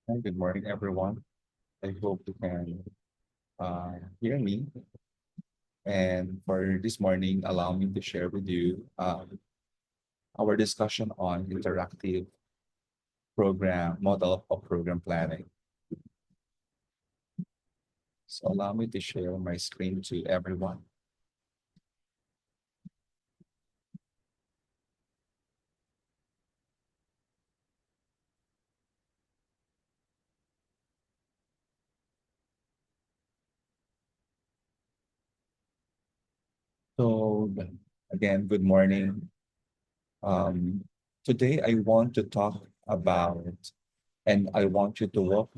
Hi, good morning, everyone. I hope you can hear me. And for this morning, allow me to share with you our discussion on interactive program model of program planning. So allow me to share my screen to everyone. So again, good morning. Um, Today I want to talk about, and I want you to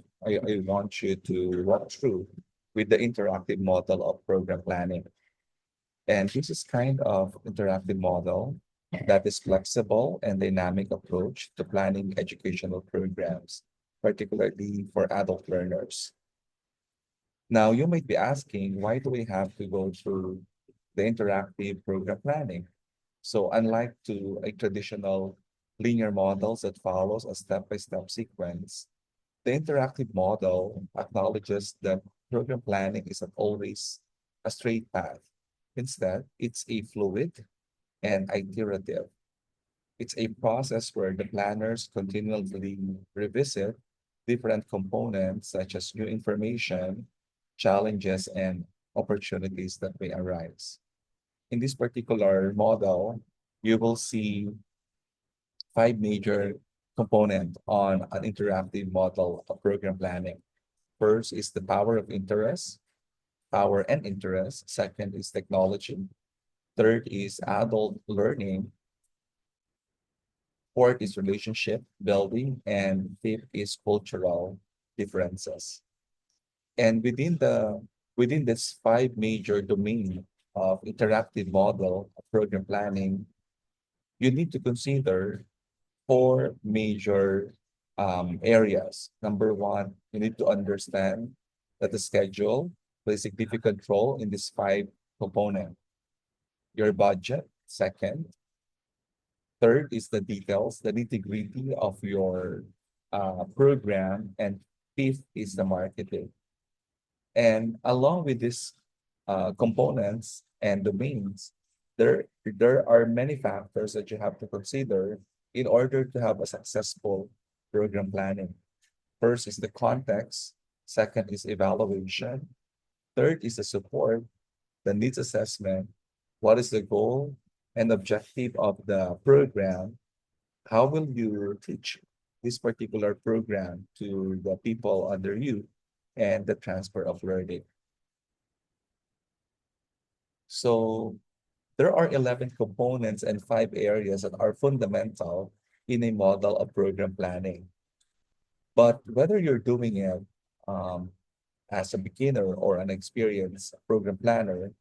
walk through with the interactive model of program planning. And this is kind of interactive model that is flexible and dynamic approach to planning educational programs, particularly for adult learners. Now, you might be asking, why do we have to go through the interactive program planning? So unlike to a traditional linear models that follows a step-by-step sequence, the interactive model acknowledges that program planning isn't always a straight path. Instead, it's a fluid and iterative. It's a process where the planners continually revisit different components such as new information, challenges, and opportunities that may arise. In this particular model, you will see five major components on an interactive model of program planning. First is the power and interest. Second is technology. Third is adult learning. Fourth is relationship building. And fifth is cultural differences. And within this five major domain of interactive model of program planning, you need to consider four major areas. Number one, you need to understand that the schedule plays significant role in this five component. Your budget, second. Third is the details, the nitty-gritty of your program. And fifth is the marketing. And along with these components and domains, there are many factors that you have to consider in order to have a successful program planning. First is the context. Second is evaluation. Third is the support, the needs assessment. What is the goal and objective of the program? How will you teach this particular program to the people under you and the transfer of learning? So there are 11 components and five areas that are fundamental in a model of program planning. But whether you're doing it um, as a beginner or an experienced program planner,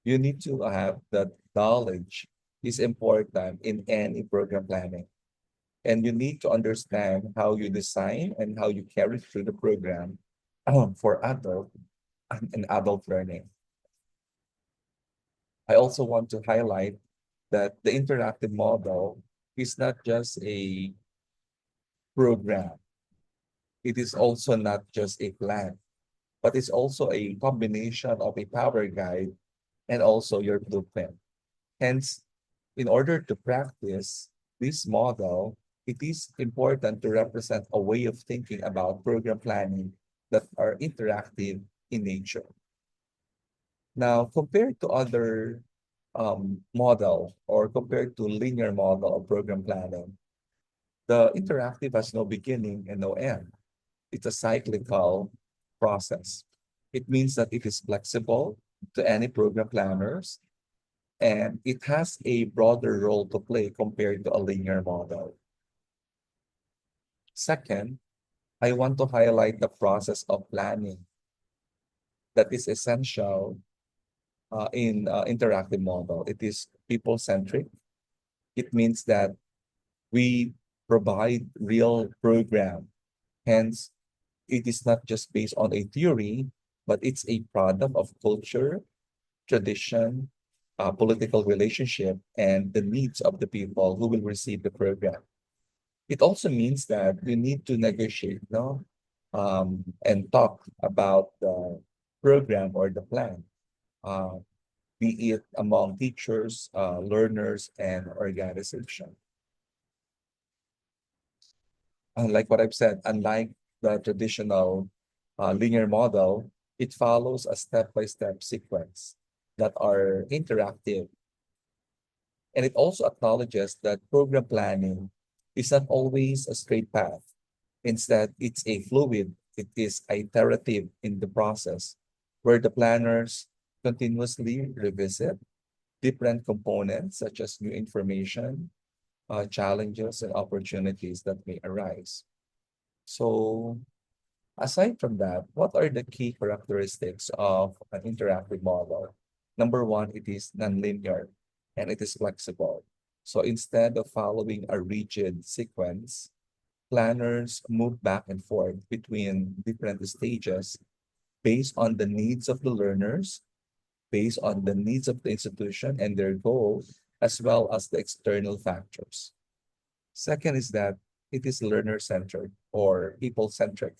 you need to have that knowledge is important in any program planning. And you need to understand how you design and how you carry through the program for adult and adult learning. I also want to highlight that the interactive model is not just a program. It is also not just a plan, but it's also a combination of a power guide and also your blueprint. Hence, in order to practice this model, it is important to represent a way of thinking about program planning that are interactive in nature. Now, compared to other model or compared to linear model of program planning, the interactive has no beginning and no end. It's a cyclical process. It means that it is flexible to any program planners and it has a broader role to play compared to a linear model. Second, I want to highlight the process of planning that is essential in interactive model. It is people-centric. It means that we provide real program. Hence, it is not just based on a theory, but it's a product of culture, tradition, political relationship, and the needs of the people who will receive the program. It also means that we need to negotiate, no? and talk about the program or the plan, uh, be it among teachers, learners, and organization. Like what I've said, unlike the traditional linear model, it follows a step-by-step sequence that are interactive. And it also acknowledges that program planning is not always a straight path. Instead, it's a fluid, it is iterative in the process where the planners continuously revisit different components such as new information, challenges, and opportunities that may arise. So, aside from that, what are the key characteristics of an interactive model? Number one, it is nonlinear and it is flexible. So instead of following a rigid sequence, planners move back and forth between different stages based on the needs of the learners, based on the needs of the institution and their goals, as well as the external factors. Second is that it is learner-centered or people-centric,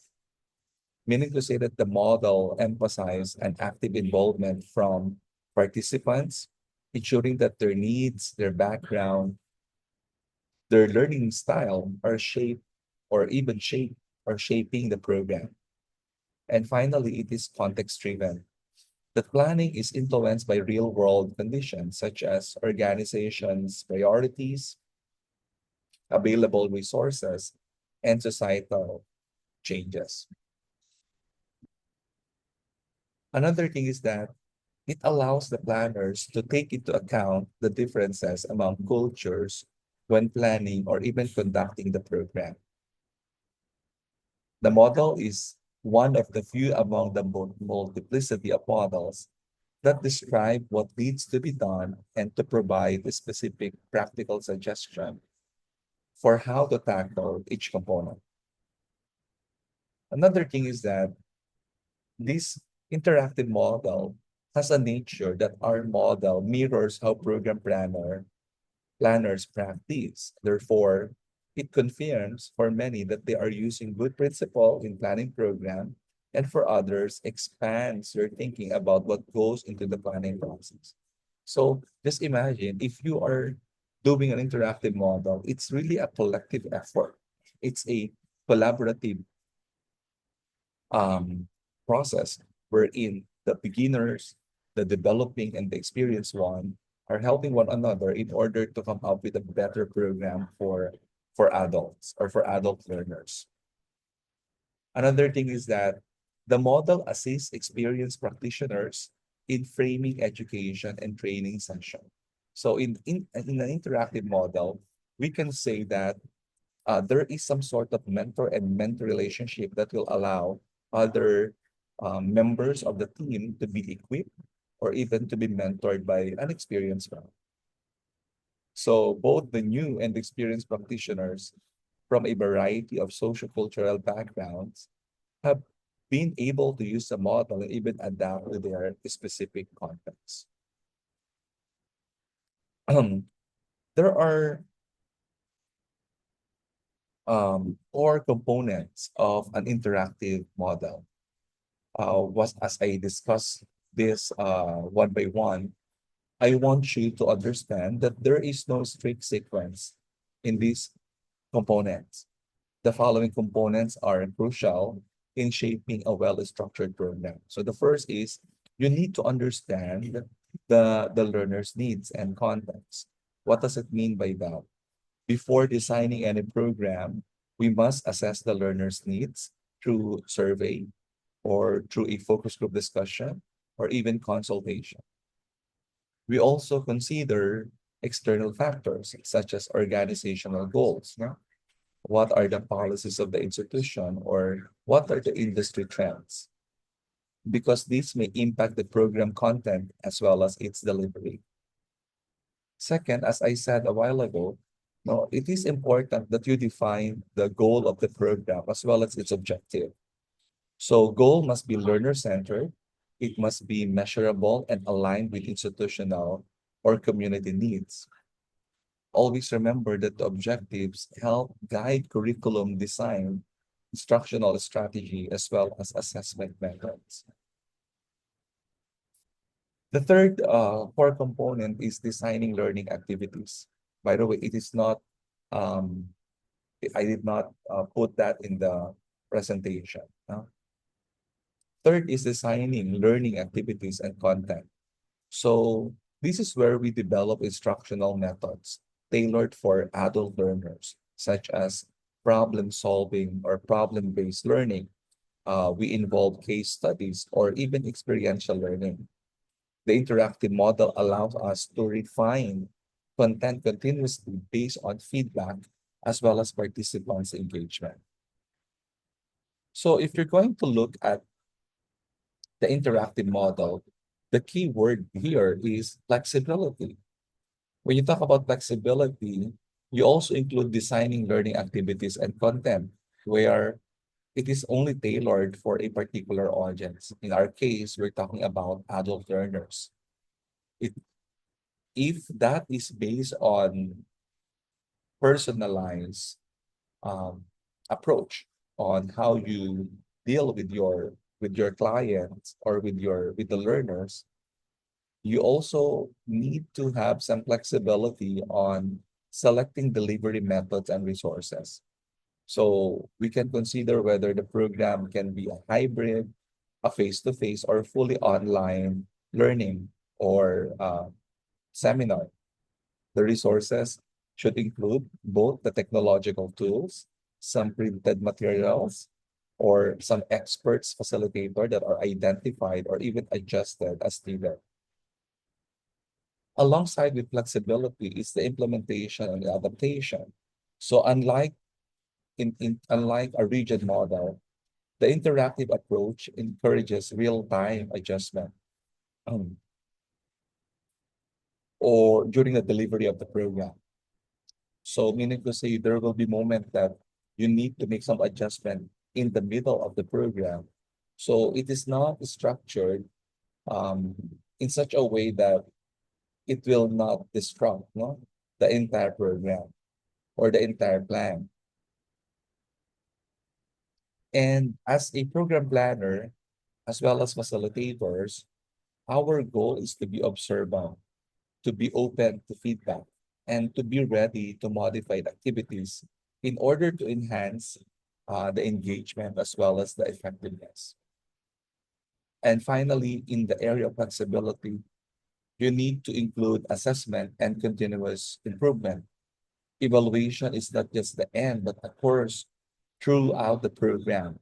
meaning to say that the model emphasizes an active involvement from participants, ensuring that their needs, their background, their learning style are shaped or even shape or shaping the program. And finally, it is context driven. The planning is influenced by real world conditions such as organizations' priorities, available resources, and societal changes. Another thing is that it allows the planners to take into account the differences among cultures when planning or even conducting the program. The model is one of the few among the multiplicity of models that describe what needs to be done and to provide a specific practical suggestion for how to tackle each component. Another thing is that this interactive model has a nature that our model mirrors how planners practice. Therefore, it confirms for many that they are using good principle in planning program, and for others, expands their thinking about what goes into the planning process. So just imagine if you are doing an interactive model, it's really a collective effort. It's a collaborative process wherein the beginners, the developing, and the experienced one are helping one another in order to come up with a better program for adults or for adult learners. Another thing is that the model assists experienced practitioners in framing education and training session. So in an interactive model, we can say that there is some sort of mentor and mentor relationship that will allow other members of the team to be equipped or even to be mentored by an experienced one. So both the new and experienced practitioners from a variety of sociocultural backgrounds have been able to use the model and even adapt to their specific context. There are core components of an interactive model. Was as I discuss this one by one, I want you to understand that there is no strict sequence in these components. The following components are crucial in shaping a well-structured program. So the first is you need to understand the learner's needs and context. What does it mean by that? Before designing any program, we must assess the learner's needs through survey or through a focus group discussion or even consultation. We also consider external factors such as organizational goals. No? What are the policies of the institution or what are the industry trends? Because these may impact the program content as well as its delivery. Second, as I said a while ago, no, it is important that you define the goal of the program as well as its objective. So goal must be learner-centered, it must be measurable and aligned with institutional or community needs. Always remember that the objectives help guide curriculum design instructional strategy, as well as assessment methods. The third core component is designing learning activities. By the way, it is not, um, I did not put that in the presentation. Third is designing learning activities and content. So this is where we develop instructional methods tailored for adult learners, such as problem solving or problem-based learning. We involve case studies or even experiential learning. The interactive model allows us to refine content continuously based on feedback as well as participants' engagement. So if you're going to look at the interactive model, the key word here is flexibility. When you talk about flexibility, you also include designing learning activities and content where it is only tailored for a particular audience. In our case, we're talking about adult learners. It, if that is based on personalized approach on how you deal with your clients or with the learners, you also need to have some flexibility on selecting delivery methods and resources. So we can consider whether the program can be a hybrid, a face-to-face, or fully online learning or seminar. The resources should include both the technological tools, some printed materials, or some experts facilitator that are identified or even adjusted as needed. Alongside with flexibility is the implementation and the adaptation. So unlike a rigid model, the interactive approach encourages real-time adjustment um, or during the delivery of the program. So meaning to say there will be moment that you need to make some adjustment in the middle of the program. So it is not structured um, in such a way that it will not disrupt the entire program or the entire plan. And as a program planner, as well as facilitators, our goal is to be observant, to be open to feedback, and to be ready to modify the activities in order to enhance the engagement as well as the effectiveness. And finally, in the area of flexibility, you need to include assessment and continuous improvement. Evaluation is not just the end, but occurs throughout the program.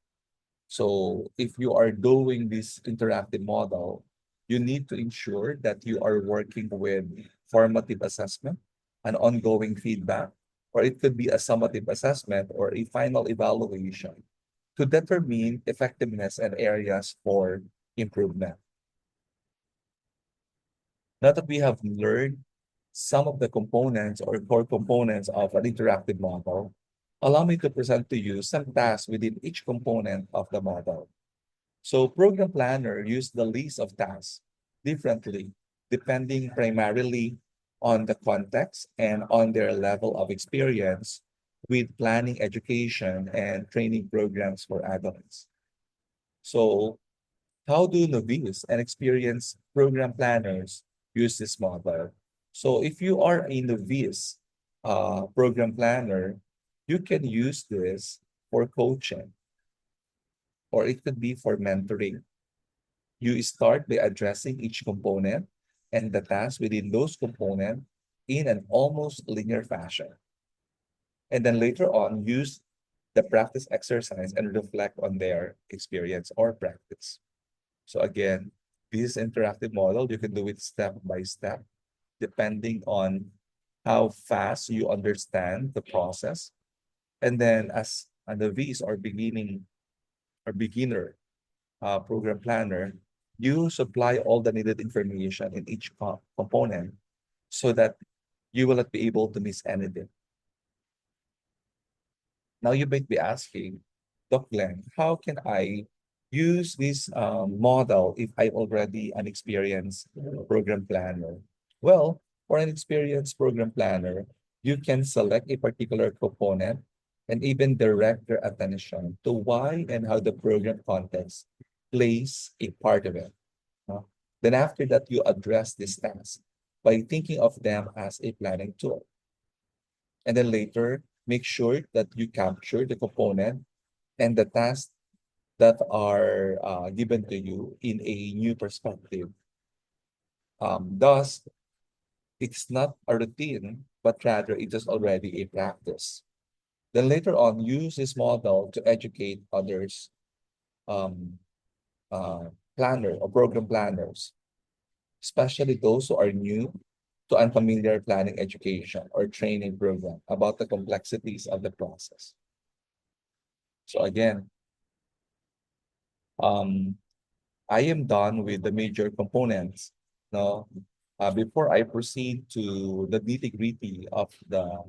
So if you are doing this interactive model, you need to ensure that you are working with formative assessment, an ongoing feedback, or it could be a summative assessment or a final evaluation to determine effectiveness and areas for improvement. Now that we have learned some of the components or core components of an interactive model, allow me to present to you some tasks within each component of the model. So program planner use the list of tasks differently, depending primarily on the context and on their level of experience with planning education and training programs for adults. So how do novice and experienced program planners use this model? So if you are a novice program planner, you can use this for coaching or it could be for mentoring. You start by addressing each component and the tasks within those components in an almost linear fashion. And then later on, use the practice exercise and reflect on their experience or practice. So again, this interactive model, you can do it step by step, depending on how fast you understand the process. And then as a novice or beginner program planner, you supply all the needed information in each component so that you will not be able to miss anything. Now you might be asking, Doc Glenn, how can I use this model if I'm already an experienced program planner? Well, for an experienced program planner, you can select a particular component and even direct their attention to why and how the program context plays a part of it. No? Then after that, you address this task by thinking of them as a planning tool. And then later, make sure that you capture the component and the tasks that are given to you in a new perspective. Thus, it's not a routine, but rather it is already a practice. Then later on, use this model to educate others, um, planner or program planners, especially those who are new to unfamiliar planning education or training program about the complexities of the process. So again, um, I am done with the major components. No, before I proceed to the nitty-gritty of the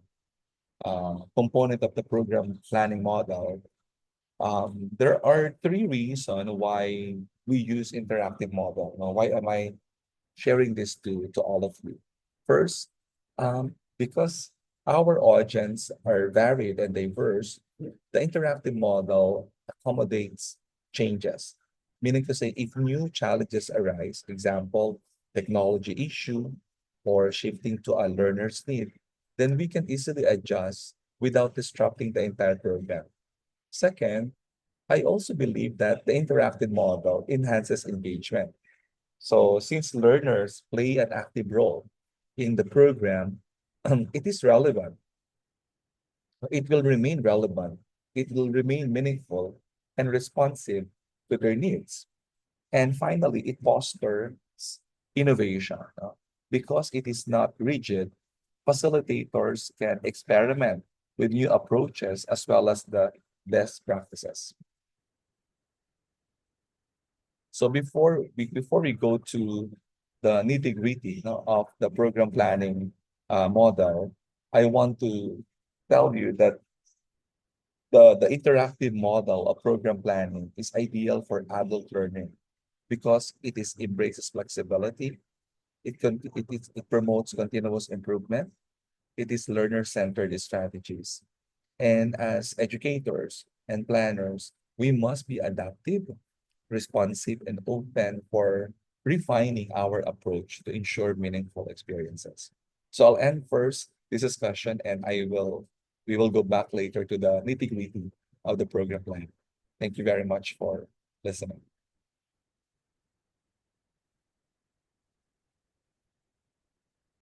component of the program planning model, there are three reasons why we use interactive model. Now, why am I sharing this to all of you? First, because our audience are varied and diverse, the interactive model accommodates changes. Meaning to say, if new challenges arise, example, technology issue, or shifting to a learner's need, then we can easily adjust without disrupting the entire program. Second, I also believe that the interactive model enhances engagement. So since learners play an active role in the program, it is relevant. It will remain relevant. It will remain meaningful and responsive to their needs. And finally, it fosters innovation. Because it is not rigid, facilitators can experiment with new approaches as well as the best practices. So before we go to the nitty-gritty, of the program planning model, I want to tell you that the interactive model of program planning is ideal for adult learning because it is embraces flexibility, it promotes continuous improvement, it is learner-centered strategies. And as educators and planners, we must be adaptive, responsive, and open for refining our approach to ensure meaningful experiences. So I'll end first this discussion and we will go back later to the nitty-gritty of the program plan. Thank you very much for listening.